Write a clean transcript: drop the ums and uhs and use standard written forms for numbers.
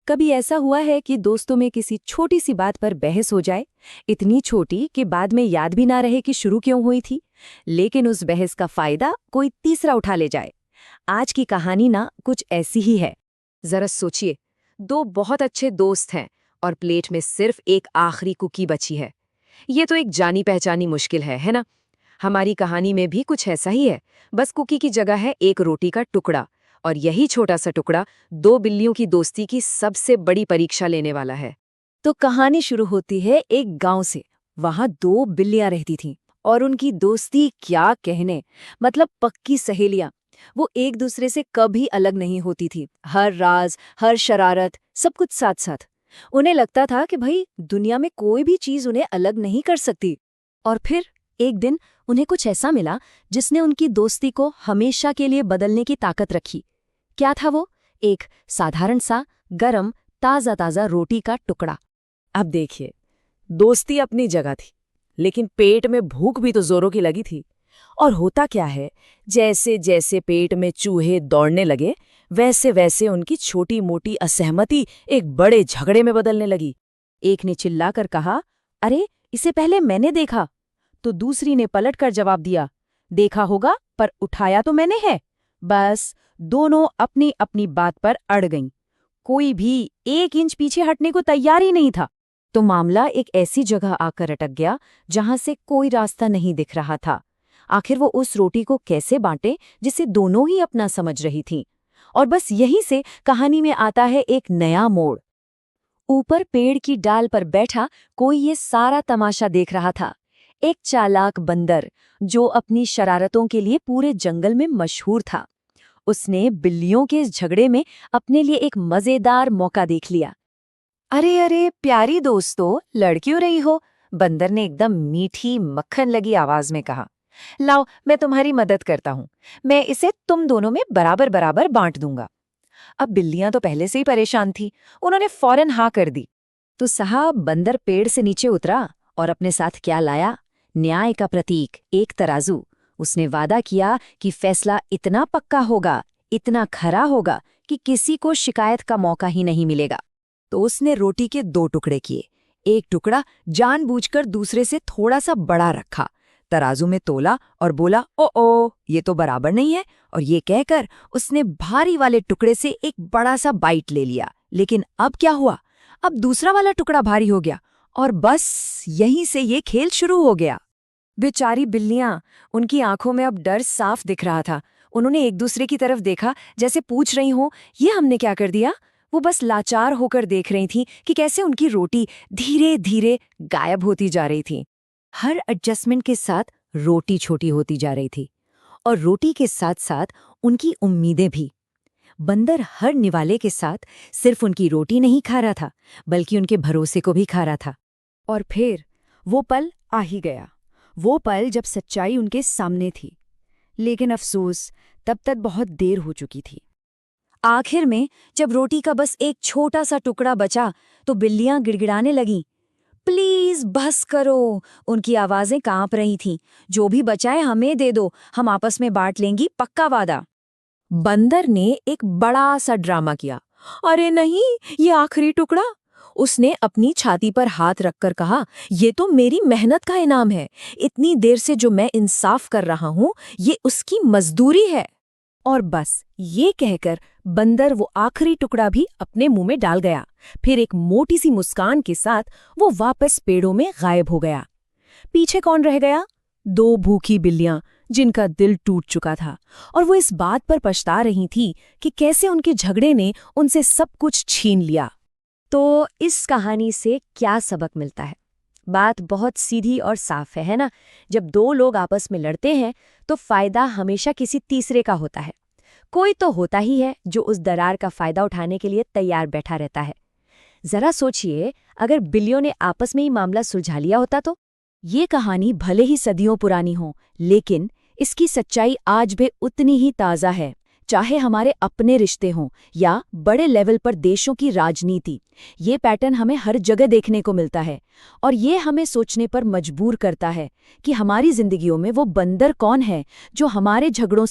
कभी ऐसा हुआ है कि दोस्तों में किसी छोटी सी बात पर बहस हो जाए, इतनी छोटी कि बाद में याद भी ना रहे कि शुरू क्यों हुई थी, लेकिन उस बहस का फायदा कोई तीसरा उठा ले जाए। आज की कहानी ना कुछ ऐसी ही है। जरा सोचिए, दो बहुत अच्छे दोस्त हैं और प्लेट में सिर्फ एक आखिरी कुकी बची है। ये तो एक जानी पहचानी मुश्किल है ना? हमारी कहानी में भी कुछ ऐसा ही है, बस कुकी की जगह है एक रोटी का टुकड़ा, और यही छोटा सा टुकड़ा दो बिल्लियों की दोस्ती की सबसे बड़ी परीक्षा लेने वाला है। तो कहानी शुरू होती है एक गांव से। वहां दो बिल्लियां रहती थीं और उनकी दोस्ती क्या कहने, मतलब पक्की सहेलियां। वो एक दूसरे से कभी अलग नहीं होती थी। हर राज, हर शरारत, सब कुछ साथ साथ। उन्हें लगता था कि भाई दुनिया में कोई भी चीज उन्हें अलग नहीं कर सकती। और फिर एक दिन उन्हें कुछ ऐसा मिला जिसने उनकी दोस्ती को हमेशा के लिए बदलने की ताकत रखी। क्या था वो? एक साधारण सा गरम ताज़ा ताज़ा रोटी का टुकड़ा। अब देखिए, दोस्ती अपनी जगह थी, लेकिन पेट में भूख भी तो जोरों की लगी थी। और होता क्या है, जैसे जैसे पेट में चूहे दौड़ने लगे, वैसे वैसे उनकी छोटी मोटी असहमति एक बड़े झगड़े में बदलने लगी। एक ने चिल्लाकर कहा, अरे इसे पहले मैंने देखा। तो दूसरी ने पलटकर जवाब दिया, देखा होगा पर उठाया तो मैंने है। बस दोनों अपनी अपनी बात पर अड़ गईं। कोई भी 1 इंच पीछे हटने को तैयार ही नहीं था। तो मामला एक ऐसी जगह आकर अटक गया जहां से कोई रास्ता नहीं दिख रहा था। आखिर वो उस रोटी को कैसे बांटे जिसे दोनों ही अपना समझ रही थीं। और बस यहीं से कहानी में आता है एक नया मोड़। ऊपर पेड़ की डाल पर बैठा कोई ये सारा तमाशा देख रहा था। एक चालाक बंदर जो अपनी शरारतों के लिए पूरे जंगल में मशहूर था। उसने बिल्लियों के इस झगड़े में अपने लिए एक मजेदार मौका देख लिया। अरे अरे प्यारी दोस्तों, लड़ क्यों रही हो? बंदर ने एकदम मीठी मक्खन लगी आवाज में कहा। लाओ, मैं तुम्हारी मदद करता हूँ। मैं इसे तुम दोनों में बराबर बराबर बांट दूंगा। अब बिल्लियां तो पहले से ही परेशान थी, उन्होंने फौरन हाँ कर दी। तो साहब बंदर पेड़ से नीचे उतरा और अपने साथ क्या लाया? न्याय का प्रतीक, एक तराजू। उसने वादा किया कि फैसला इतना पक्का होगा, इतना खरा होगा कि किसी को शिकायत का मौका ही नहीं मिलेगा। तो उसने रोटी के 2 टुकड़े किए। एक टुकड़ा जानबूझकर दूसरे से थोड़ा सा बड़ा रखा, तराजू में तोला और बोला, ओ ये तो बराबर नहीं है। और ये कहकर उसने भारी वाले टुकड़े से एक बड़ा सा बाइट ले लिया। लेकिन अब क्या हुआ? अब दूसरा वाला टुकड़ा भारी हो गया और बस यहीं से ये खेल शुरू हो गया। बेचारी बिल्लियां, उनकी आंखों में अब डर साफ दिख रहा था। उन्होंने एक दूसरे की तरफ देखा, जैसे पूछ रही हों, ये हमने क्या कर दिया? वो बस लाचार होकर देख रही थीं कि कैसे उनकी रोटी धीरे धीरे गायब होती जा रही थी। हर एडजस्टमेंट के साथ रोटी छोटी होती जा रही थी, और रोटी के साथ साथ उनकी उम्मीदें भी। बंदर हर निवाले के साथ सिर्फ उनकी रोटी नहीं खा रहा था, बल्कि उनके भरोसे को भी खा रहा था। और फिर वो पल आ ही गया, वो पल जब सच्चाई उनके सामने थी। लेकिन अफसोस, तब तक बहुत देर हो चुकी थी। आखिर में जब रोटी का बस एक छोटा सा टुकड़ा बचा तो बिल्लियां गिड़गिड़ाने लगीं, प्लीज बस करो। उनकी आवाजें कांप रही थीं। जो भी बचा है हमें दे दो, हम आपस में बांट लेंगी, पक्का वादा। बंदर ने एक बड़ा सा ड्रामा किया। अरे नहीं, ये आखिरी टुकड़ा। उसने अपनी छाती पर हाथ रखकर कहा, ये तो मेरी मेहनत का इनाम है। इतनी देर से जो मैं इंसाफ कर रहा हूं, ये उसकी मजदूरी है। और बस ये कहकर बंदर वो आखिरी टुकड़ा भी अपने मुंह में डाल गया। फिर एक मोटी सी मुस्कान के साथ वो वापस पेड़ों में गायब हो गया। पीछे कौन रह गया? 2 भूखी बिल्लियां, जिनका दिल टूट चुका था, और वो इस बात पर पछता रही थी कि कैसे उनके झगड़े ने उनसे सब कुछ छीन लिया। तो इस कहानी से क्या सबक मिलता है? बात बहुत सीधी और साफ है ना? जब 2 लोग आपस में लड़ते हैं तो फायदा हमेशा किसी तीसरे का होता है। कोई तो होता ही है जो उस दरार का फायदा उठाने के लिए तैयार बैठा रहता है। जरा सोचिए, अगर बिल्लियों ने आपस में ही मामला सुलझा लिया होता तो? ये कहानी भले ही सदियों पुरानी हो, लेकिन इसकी सच्चाई आज भी उतनी ही ताज़ा है। चाहे हमारे अपने रिश्ते हों या बड़े लेवल पर देशों की राजनीति, ये पैटर्न हमें हर जगह देखने को मिलता है। और ये हमें सोचने पर मजबूर करता है कि हमारी जिंदगियों में वो बंदर कौन है जो हमारे झगड़ों